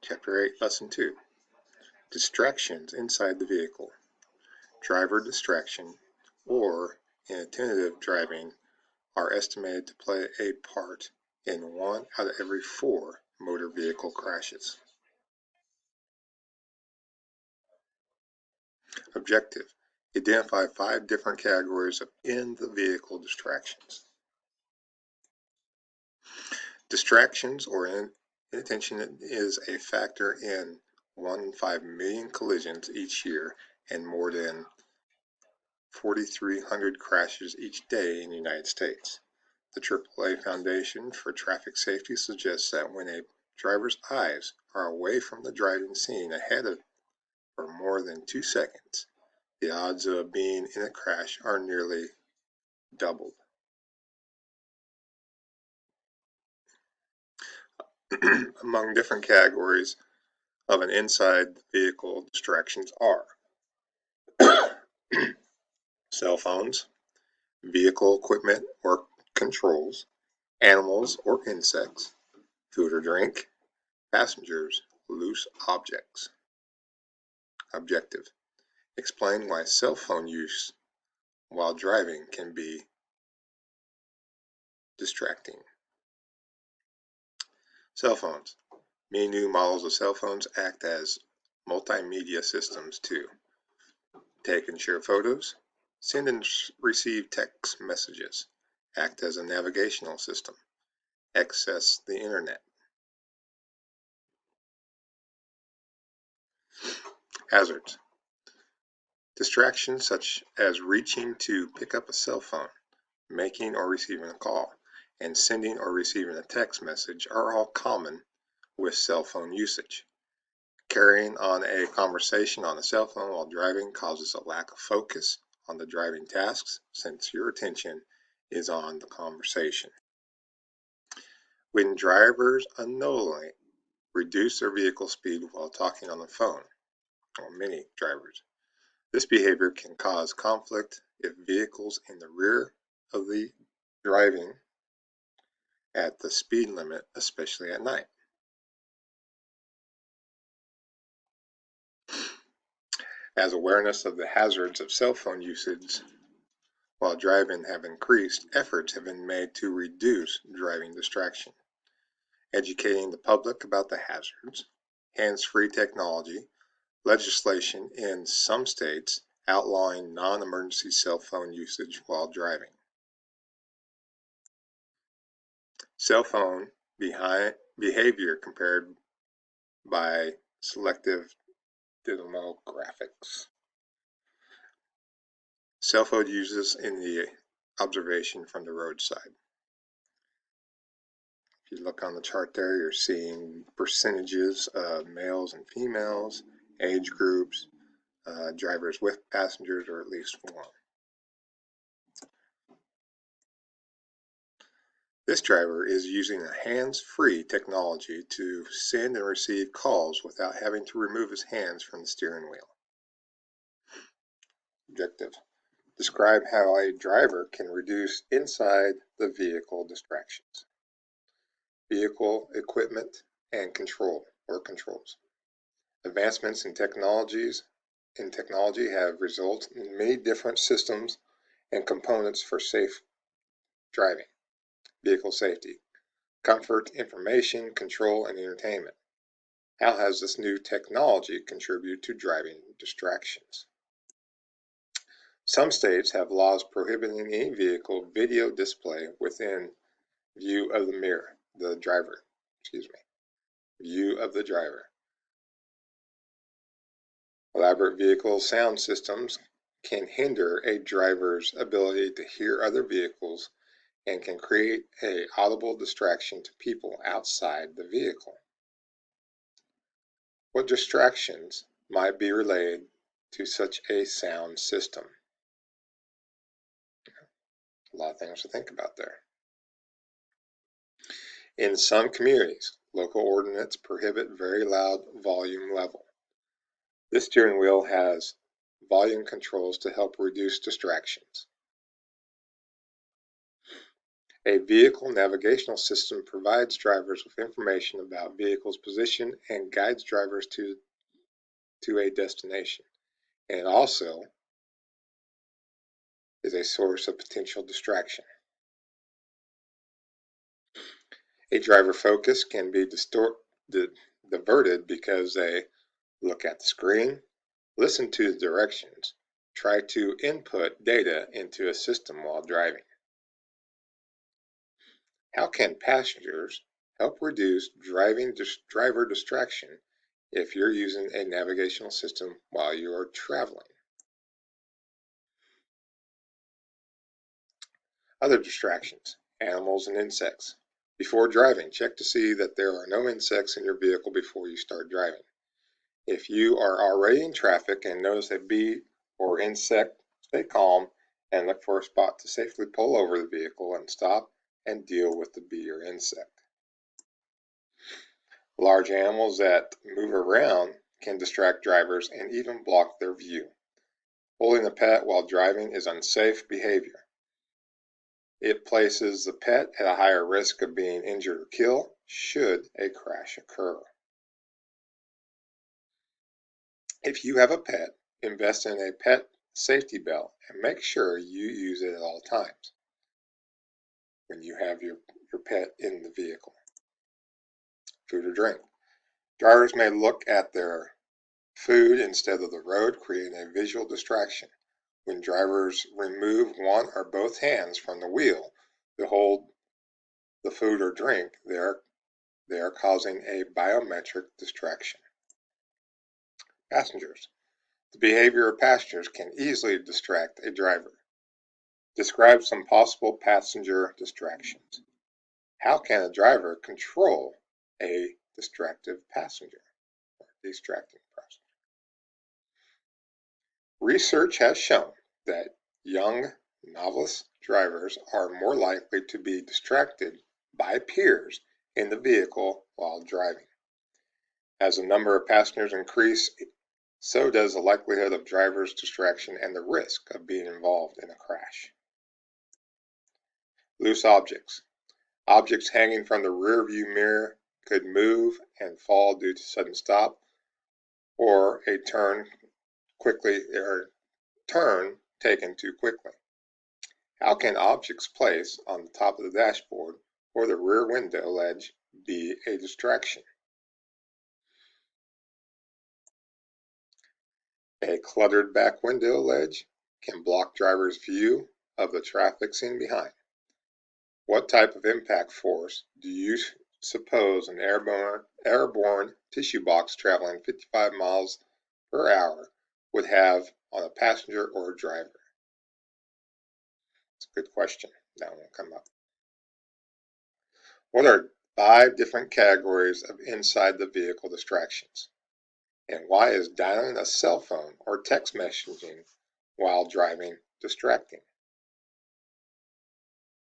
Chapter 8, Lesson 2. Distractions inside the vehicle. Driver distraction, or inattentive driving, are estimated to play a part in 1 out of every 4 motor vehicle crashes. Objective: identify 5 different categories of in-the-vehicle distractions. Distractions or inattention is a factor in 1 in 5 million collisions each year and more than 4,300 crashes each day in the United States. The AAA Foundation for Traffic Safety suggests that when a driver's eyes are away from the driving scene ahead of for more than 2 seconds, the odds of being in a crash are nearly doubled. Among different categories of an inside vehicle distractions are cell phones, vehicle equipment or controls, animals or insects, food or drink, passengers, loose objects. Objective: explain why cell phone use while driving can be distracting. Cell phones. Many new models of cell phones act as multimedia systems to take and share photos, send and receive text messages, act as a navigational system, access the internet. Hazards. Distractions such as reaching to pick up a cell phone, making or receiving a call, and sending or receiving a text message are all common with cell phone usage. Carrying on a conversation on a cell phone while driving causes a lack of focus on the driving tasks since your attention is on the conversation. When drivers unknowingly reduce their vehicle speed while talking on the phone, or many drivers, this behavior can cause conflict if vehicles in the rear of the driving at the speed limit, especially at night. As awareness of the hazards of cell phone usage while driving have increased, efforts have been made to reduce driving distraction. Educating the public about the hazards, hands-free technology, legislation in some states outlawing non-emergency cell phone usage while driving. Cell phone behavior compared by selective demographics. Cell phone uses in the observation from the roadside. If you look on the chart there, you're seeing percentages of males and females, age groups, drivers with passengers or at least one. This driver is using a hands-free technology to send and receive calls without having to remove his hands from the steering wheel. Objective: describe how a driver can reduce inside the vehicle distractions. Vehicle equipment and controls. Advancements in technology have resulted in many different systems and components for safe driving, vehicle safety, comfort, information, control, and entertainment. How has this new technology contributed to driving distractions? Some states have laws prohibiting any vehicle video display within view of the driver. View of the driver. Elaborate vehicle sound systems can hinder a driver's ability to hear other vehicles and can create an audible distraction to people outside the vehicle. What distractions might be related to such a sound system? A lot of things to think about there. In some communities, local ordinance prohibit very loud volume level. This steering wheel has volume controls to help reduce distractions. A vehicle navigational system provides drivers with information about vehicle's position and guides drivers to a destination. And it also is a source of potential distraction. A driver focus can be diverted because they look at the screen, listen to the directions, try to input data into a system while driving. How can passengers help reduce driver distraction if you're using a navigational system while you're traveling? Other distractions, animals and insects. Before driving, check to see that there are no insects in your vehicle before you start driving. If you are already in traffic and notice a bee or insect, stay calm and look for a spot to safely pull over the vehicle and stop and deal with the bee or insect. Large animals that move around can distract drivers and even block their view. Holding a pet while driving is unsafe behavior. It places the pet at a higher risk of being injured or killed should a crash occur. If you have a pet, invest in a pet safety belt and make sure you use it at all times when you have your pet in the vehicle. Food or drink. Drivers may look at their food instead of the road, creating a visual distraction. When drivers remove one or both hands from the wheel to hold the food or drink, they are causing a biometric distraction. Passengers. The behavior of passengers can easily distract a driver. Describe some possible passenger distractions. How can a driver control a distracting passenger? Research has shown that young novice drivers are more likely to be distracted by peers in the vehicle while driving. As the number of passengers increase, so does the likelihood of driver's distraction and the risk of being involved in a crash. Loose objects. Objects hanging from the rear view mirror could move and fall due to sudden stop or a turn taken too quickly. How can objects placed on the top of the dashboard or the rear window ledge be a distraction? A cluttered back window ledge can block drivers' view of the traffic scene behind. What type of impact force do you suppose an airborne tissue box traveling 55 miles per hour would have on a passenger or a driver? It's a good question. That won't come up. What are 5 different categories of inside the vehicle distractions? And why is dialing a cell phone or text messaging while driving distracting?